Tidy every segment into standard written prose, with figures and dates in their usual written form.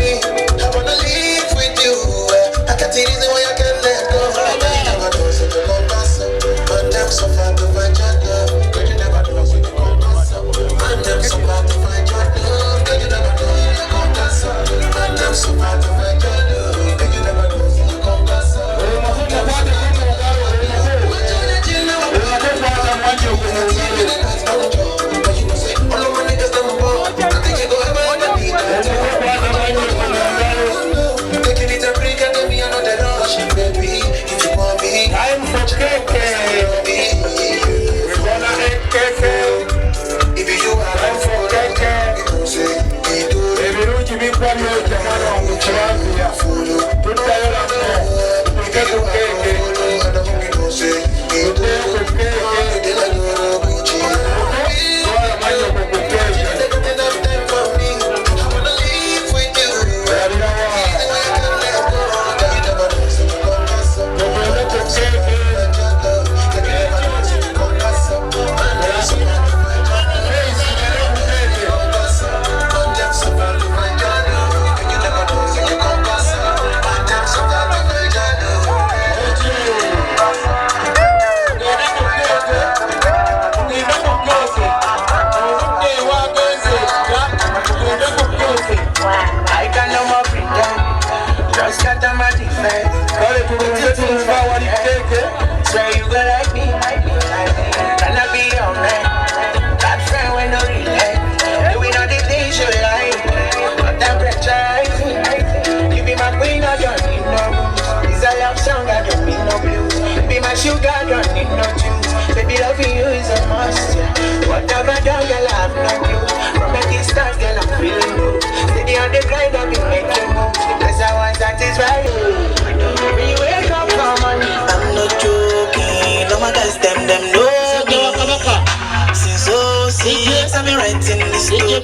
me. I wanna live with you. I can't see reason why I can't let go. You never know, so you come pass up. Man, them so far to find your love. But you never know, so you come pass up. Man, them so far to find your love. But you never know, so you come pass up. Man, them so far to find your love. But you never know, so you come pass up.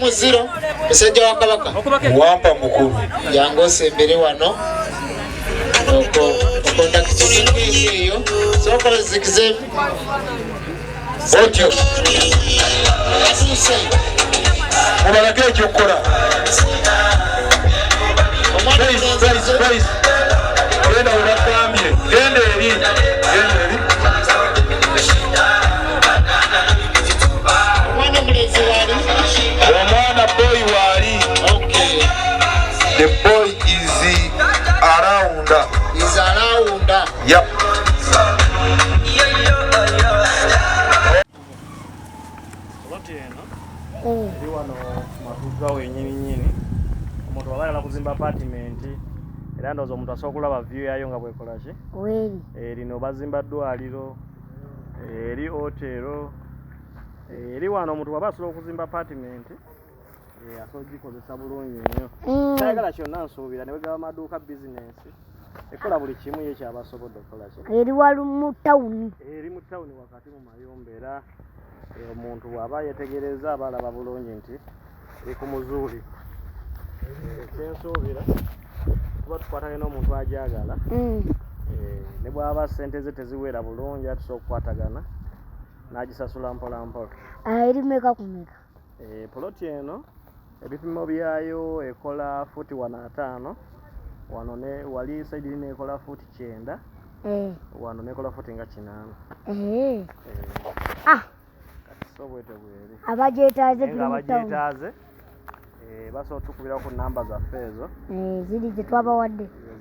Muziro musajja wa kabaka wampa mukulu yangose mbere wano okonda kitingi eyo sokola zikize otyo obalake ekyokola Price genda olagambye genda eri Omwana boy wali. Okay. The boy is around. Is around. Yep. Wano matuga wenyini omuntu wabala kuzimba apartment era ndozo omuntu asobola okulaba view yayo nga bwekola ki lino bazimba ddwaliro eri hotel eri wano omuntu wabala asobola okuzimba apartment asobola gikozesa bulungi nnyo kyayagala kyonna nsuubira ne wegaba amaduuka business ekola buli kimu ye kyaba asobodde okukola ki eri walu mu tawuni wakati mu mayumba era omuntu bw'aba yetegereza aba alaba bulungi nti eri ku muzuuli ekyensuubira tuba tukwatagana n'omuntu ajagala ne bw'aba ssente ze teziwera bulungi atusobola okukwatagana n'agisasula mpola mpola. Eri meka ku meka poloti eno ebipimo byayo ekola futi 105 wano ne wali saidi ne ekola futi 9 wano nekola futi nga 8 sobwete bwere abajeetaaze basobola tukubira ku namba zaffe ezo ziri gye twabawadde